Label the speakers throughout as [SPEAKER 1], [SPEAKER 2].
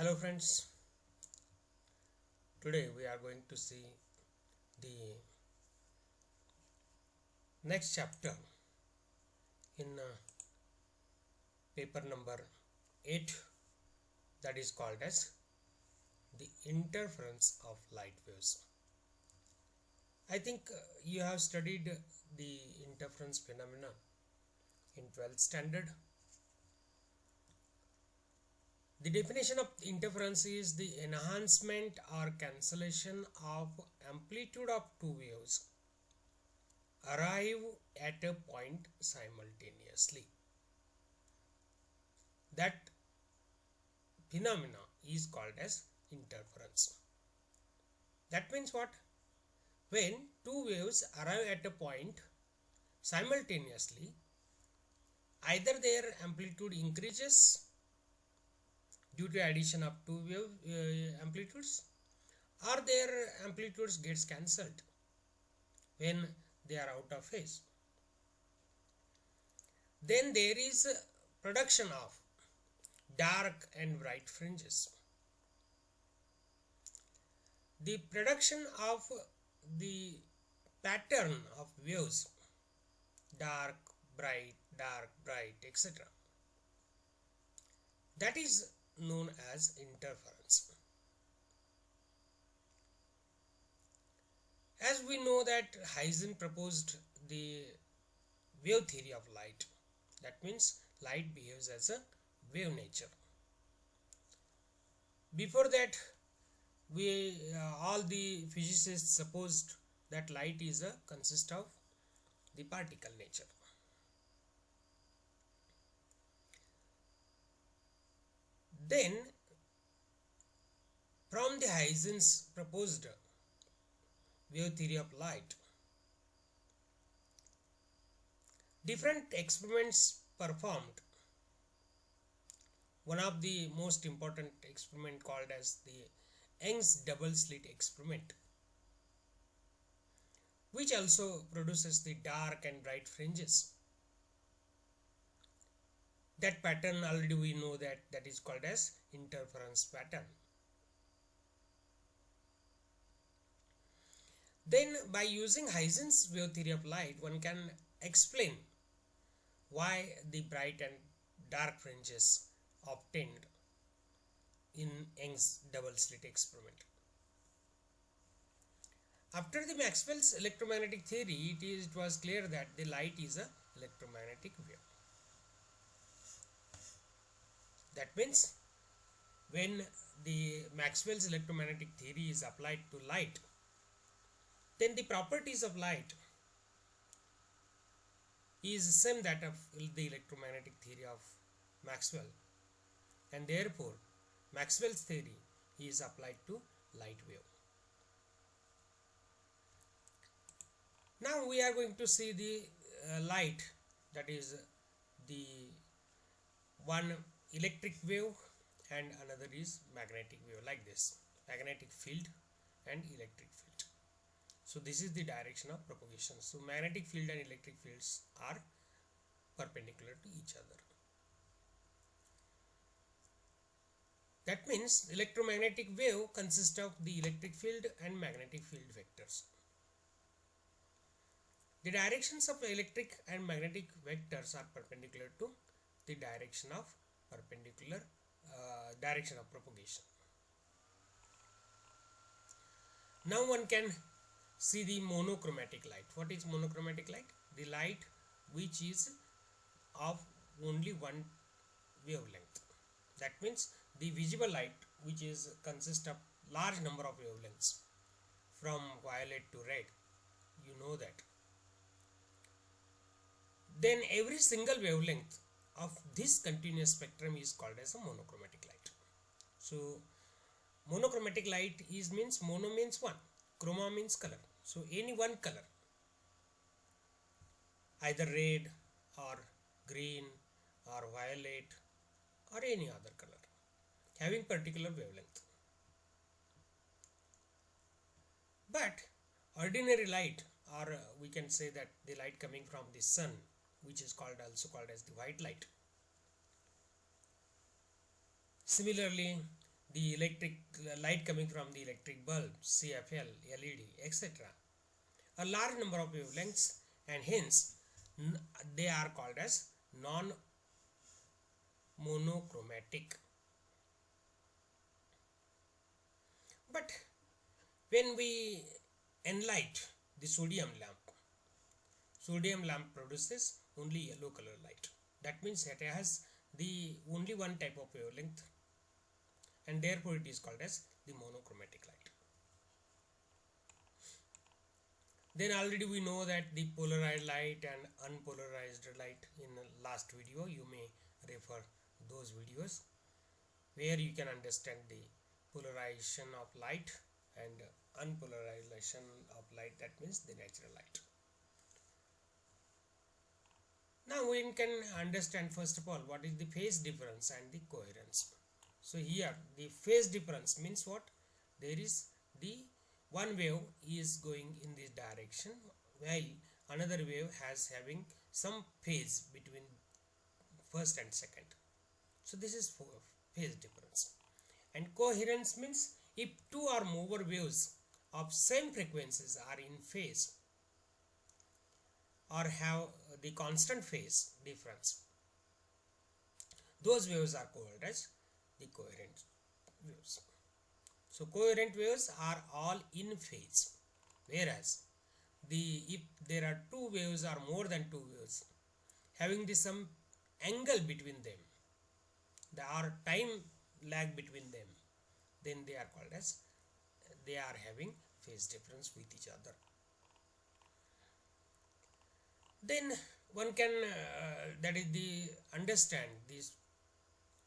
[SPEAKER 1] Hello friends, today we are going to see the next chapter in paper number 8, that is called as the interference of light waves. I think you have studied the interference phenomena in 12th standard. The definition of interference is the enhancement or cancellation of amplitude of two waves arrive at a point simultaneously. That phenomena is called as interference. That means what? When two waves arrive at a point simultaneously, either their amplitude increases due to addition of two wave amplitudes, or their amplitudes gets cancelled when they are out of phase. Then there is production of dark and bright fringes. The production of the pattern of waves, dark, bright, etc., that is known as interference. As we know that Huygens proposed the wave theory of light, that means light behaves as a wave nature. Before that, we all the physicists supposed that light is a consist of the particle nature. Then from the Huygens proposed wave theory of light, different experiments performed. One of the most important experiment called as the Young's double slit experiment, which also produces the dark and bright fringes. That pattern already we know that is called as interference pattern. Then by using Huygens wave theory of light, one can explain why the bright and dark fringes obtained in Young's double slit experiment. After the Maxwell's electromagnetic theory, it was clear that the light is a electromagnetic wave. That means when the Maxwell's electromagnetic theory is applied to light, then the properties of light is the same that of the electromagnetic theory of Maxwell, and therefore Maxwell's theory is applied to light wave. Now we are going to see the light, that is the one electric wave and another is magnetic wave, like this, magnetic field and electric field. So this is the direction of propagation. So magnetic field and electric fields are perpendicular to each other. That means electromagnetic wave consists of the electric field and magnetic field vectors. The directions of electric and magnetic vectors are perpendicular to the direction of propagation. Now one can see the monochromatic light. What is monochromatic light? The light which is of only one wavelength. That means the visible light, which is consists of large number of wavelengths from violet to red, you know that. Then every single wavelength of this continuous spectrum is called as a monochromatic light. So monochromatic light means mono means one, chroma means color. So any one color, either red or green or violet or any other color, having particular wavelength. But ordinary light, or we can say that the light coming from the sun, which is also called as the white light. Similarly, the electric light coming from the electric bulb, CFL, LED, etc. A large number of wavelengths, and hence they are called as non-monochromatic. But when we enlight the sodium lamp produces only yellow color light. That means it has the only one type of wavelength, and therefore it is called as the monochromatic light. Then already we know that the polarized light and unpolarized light. In the last video you may refer those videos where you can understand the polarization of light and unpolarization of light, that means the natural light. Now we can understand first of all what is the phase difference and the coherence. So here the phase difference means what? There is the one wave is going in this direction while another wave has having some phase between first and second. So this is phase difference. And coherence means if two or more waves of same frequencies are in phase or have the constant phase difference, those waves are called as the coherent waves. So coherent waves are all in phase, whereas if there are two waves or more than two waves having the some angle between them, there are time lag between them, then they are called as they are having phase difference with each other. Then one can that is the understand this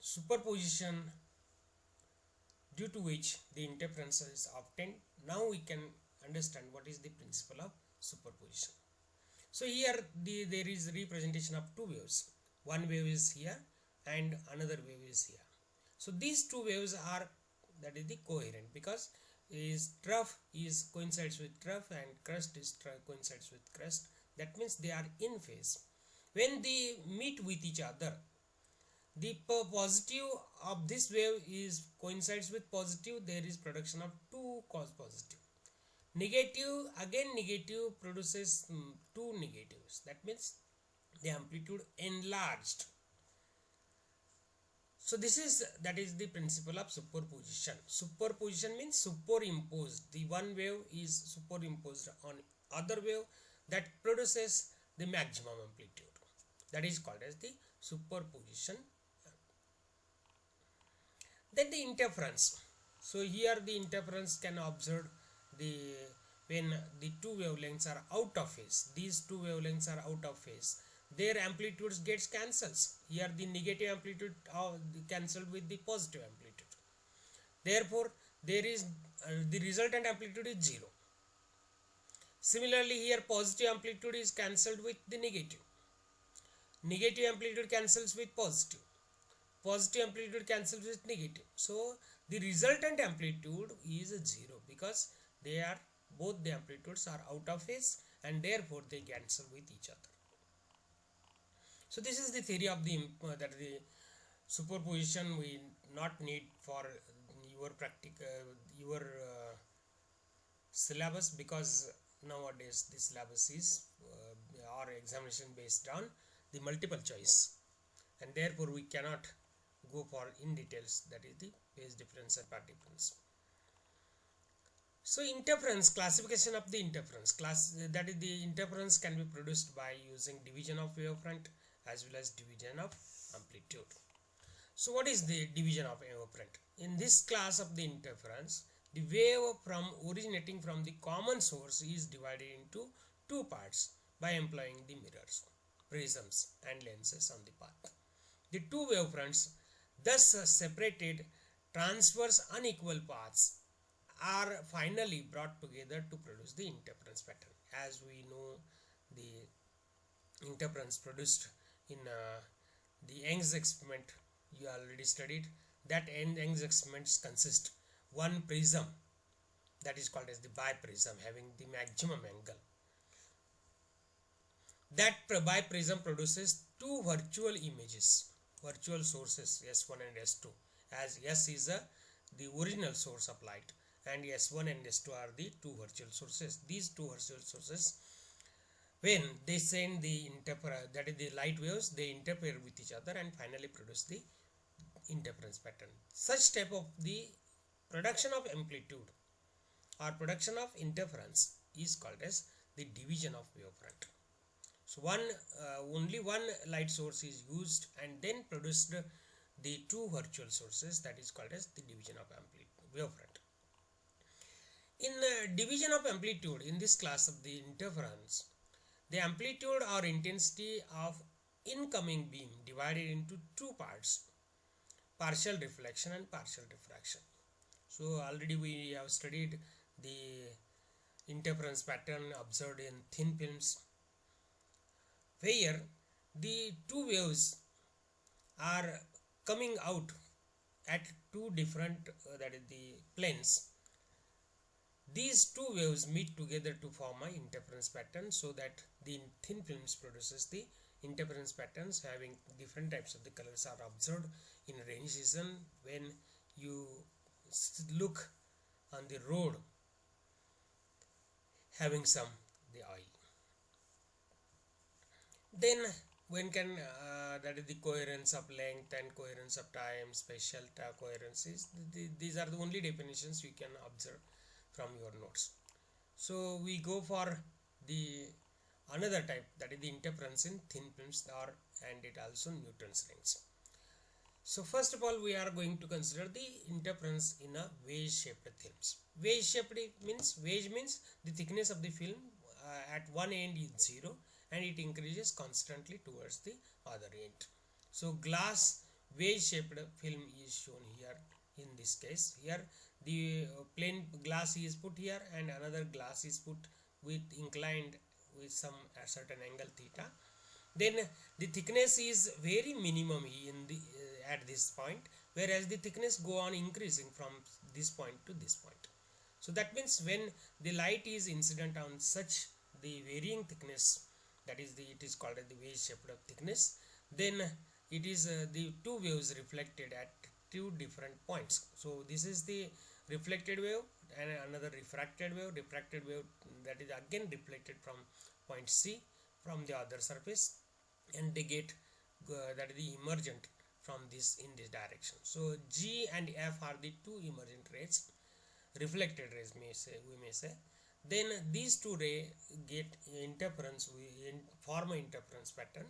[SPEAKER 1] superposition due to which the interference is obtained. Now we can understand what is the principle of superposition. So here there is representation of two waves. One wave is here and another wave is here. So these two waves are, that is the coherent, because is trough is coincides with trough and crest is coincides with crest. That means they are in phase. When they meet with each other, the positive of this wave is coincides with positive, there is production of two cos positive. Negative, again negative produces two negatives. That means the amplitude enlarged. So this is, that is the principle of superposition. Superposition means superimposed. The one wave is superimposed on other wave, that produces the maximum amplitude. That is called as the superposition. Then the interference. So here the interference can observe when the two wavelengths are out of phase. These two wavelengths are out of phase, their amplitudes gets cancels. Here the negative amplitude cancelled with the positive amplitude. Therefore there is the resultant amplitude is 0. Similarly here positive amplitude is cancelled with the negative. Negative amplitude cancels with positive. Positive amplitude cancels with negative. So the resultant amplitude is 0 because they are, both the amplitudes are out of phase and therefore they cancel with each other. So this is the theory of the that the superposition we not need for your syllabus, because nowadays this syllabus is our examination based on the multiple choice, and therefore we cannot go for in details, that is the phase difference and path difference. So interference, classification of the interference that is the interference can be produced by using division of wavefront as well as division of amplitude. So what is the division of wavefront? In this class of the interference, the wave from originating from the common source is divided into two parts by employing the mirrors, prisms and lenses on the path. The two wavefronts, thus separated transverse unequal paths, are finally brought together to produce the interference pattern. As we know, the interference produced in the Young's experiment you already studied, that Young's experiments consist one prism, that is called as the biprism, having the maximum angle. That biprism produces two virtual images, virtual sources S1 and S2, as S is the original source of light, and S1 and S2 are the two virtual sources. These two virtual sources, when they send the that is the light waves, they interfere with each other and finally produce the interference pattern. Such type of the production of amplitude or production of interference is called as the division of wavefront. So only one light source is used and then produced the two virtual sources, that is called as the division of wavefront. In division of amplitude, in this class of the interference, the amplitude or intensity of incoming beam divided into two parts, partial reflection and partial diffraction. So already we have studied the interference pattern observed in thin films, where the two waves are coming out at two different that is the planes. These two waves meet together to form an interference pattern, so that the thin films produces the interference patterns having different types of the colors are observed in rainy season when you look on the road having some the oil. Then when can that is the coherence of length and coherence of time, spatial coherence is these are the only definitions you can observe from your notes. So we go for the another type, that is the interference in thin films, or and it also Newton's rings. So first of all, we are going to consider the interference in a wedge-shaped films. Wedge-shaped means, wedge means the thickness of the film at one end is 0 and it increases constantly towards the other end. So glass wedge-shaped film is shown here in this case. Here the plain glass is put here and another glass is put with inclined with some a certain angle theta. Then the thickness is very minimum in the at this point, whereas the thickness go on increasing from this point to this point. So that means when the light is incident on such the varying thickness, that is it is called as the wedge shaped thickness, then it is the two waves reflected at two different points. So this is the reflected wave and another refracted wave. Refracted wave, that is again reflected from point C from the other surface, and they get that is the emergent from this in this direction. So G and F are the two emergent rays, reflected rays we may say. Then these two rays get interference, form an interference pattern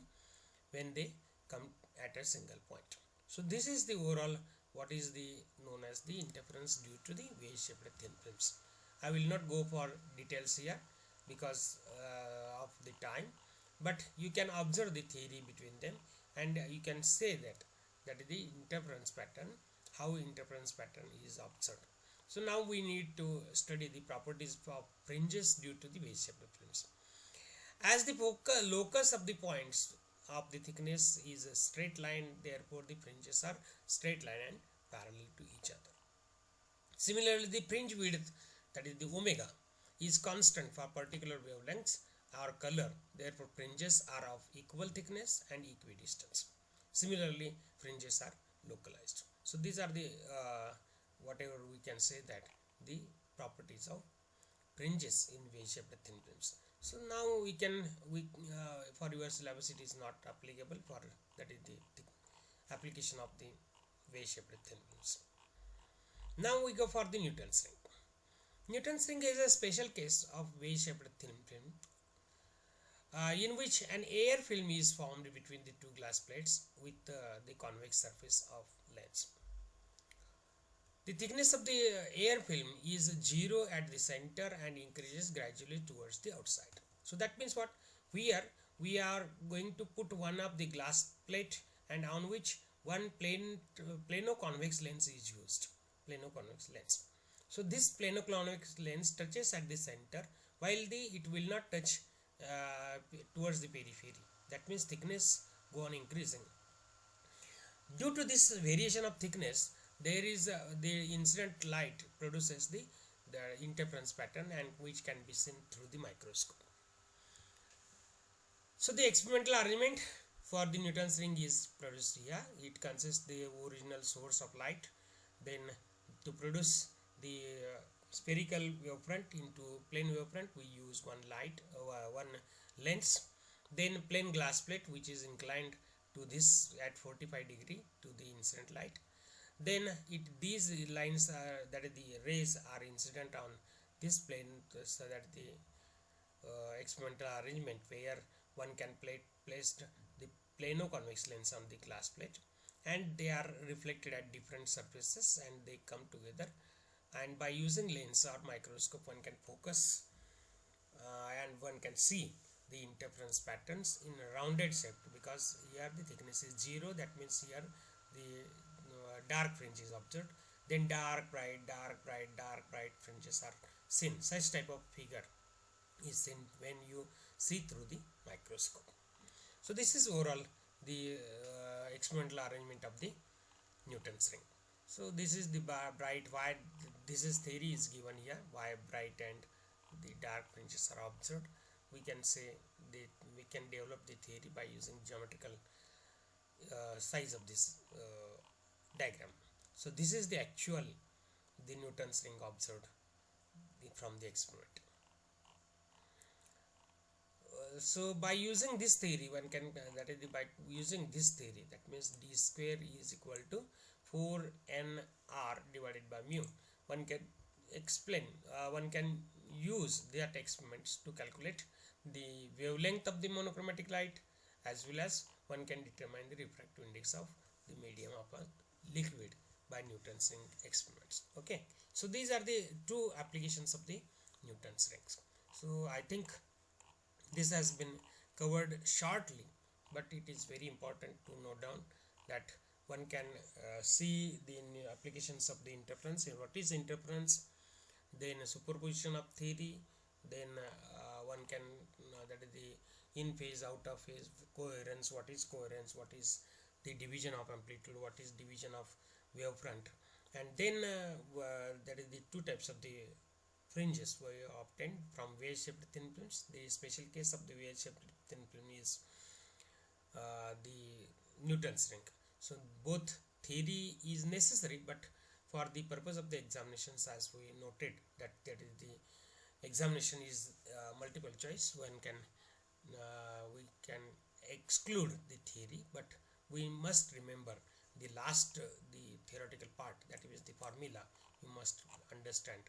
[SPEAKER 1] when they come at a single point. So this is the overall what is the known as the interference due to the wedge-shaped thin films. I will not go for details here because of the time, but you can observe the theory between them and you can say that is the interference pattern, how interference pattern is observed. So now we need to study the properties of fringes due to the wedge-shaped films. As the locus of the points of the thickness is a straight line, therefore the fringes are straight line and parallel to each other. Similarly, the fringe width, that is the omega, is constant for particular wavelengths or color, therefore fringes are of equal thickness and equidistance. Similarly, fringes are localized. So these are the whatever we can say that the properties of fringes in wedge-shaped thin films. So now we can for your syllabus it is not applicable for that is the application of the wedge-shaped thin films. Now we go for the Newton's ring. Newton's ring is a special case of wedge-shaped thin film in which an air film is formed between the two glass plates with the convex surface of lens. The thickness of the air film is 0 at the center and increases gradually towards the outside. So that means what? We are going to put one of the glass plate and on which one plano-convex lens is used. Plano-convex lens. So this plano-convex lens touches at the center while it will not touch towards the periphery. That means thickness go on increasing. Due to this variation of thickness, there is the incident light produces the interference pattern and which can be seen through the microscope. So the experimental arrangement for the Newton's ring is produced here. It consists the original source of light, then To produce the spherical wavefront into plane wavefront, we use one light, one lens, then plane glass plate which is inclined to this at 45 degree to the incident light. Then these lines are, that is the rays are incident on this plane, so that the experimental arrangement where one can place the plano convex lens on the glass plate, and they are reflected at different surfaces and they come together, and by using lens or microscope one can focus and one can see the interference patterns in a rounded shape, because here the thickness is 0, that means here the dark fringe is observed, then dark bright fringes are seen. Such type of figure is seen when you see through the microscope. So this is overall the experimental arrangement of the Newton's ring. So this is the bright, why this is theory is given here, why bright and the dark fringes are observed. We can say that we can develop the theory by using geometrical size of this diagram. So this is the actual the Newton's ring observed from the experiment. So by using this theory one can that is by using this theory, that means d square is equal to 4nr divided by mu, one can explain one can use that experiments to calculate the wavelength of the monochromatic light, as well as one can determine the refractive index of the medium of a liquid by Newton's ring experiments. Okay, so these are the two applications of the Newton's rings. So I think this has been covered shortly, but it is very important to note down that one can see the applications of the interference, what is interference, then superposition of theory, then one can that is the in phase, out of phase, coherence, what is the division of amplitude, what is division of wavefront, and then that is the two types of the fringes were obtained from wave-shaped thin films. The special case of the wave-shaped thin film is the Newton's ring. So both theory is necessary, but for the purpose of the examinations, as we noted that is the examination is multiple choice, one can we can exclude the theory, but we must remember the last the theoretical part, that is the formula. You must understand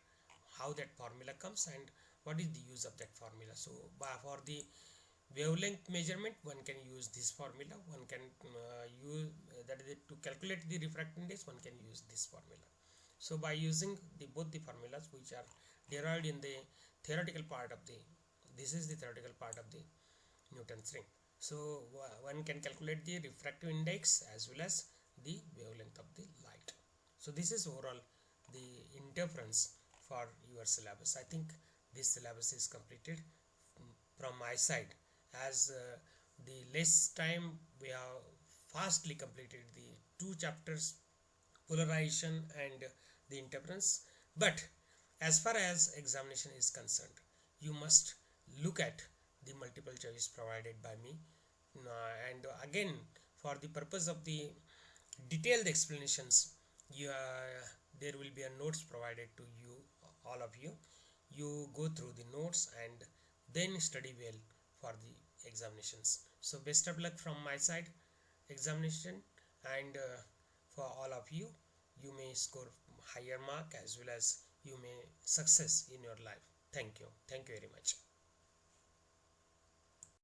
[SPEAKER 1] how that formula comes and what is the use of that formula. So for the wavelength measurement one can use this formula, one can use that is to calculate the refractive index, one can use this formula. So by using the both the formulas which are derived in the theoretical part of the, this is the theoretical part of the Newton's ring. So one can calculate the refractive index as well as the wavelength of the light. So this is overall the interference for your syllabus. I think this syllabus is completed from my side, as the less time we have fastly completed the two chapters, polarization and the interference. But as far as examination is concerned, you must look at the multiple choice provided by me, and again for the purpose of the detailed explanations, there will be a notes provided to you, all of you. You go through the notes and then study well for the examinations. So best of luck from my side examination, and for all of you, you may score higher mark as well as you may success in your life. Thank you very much.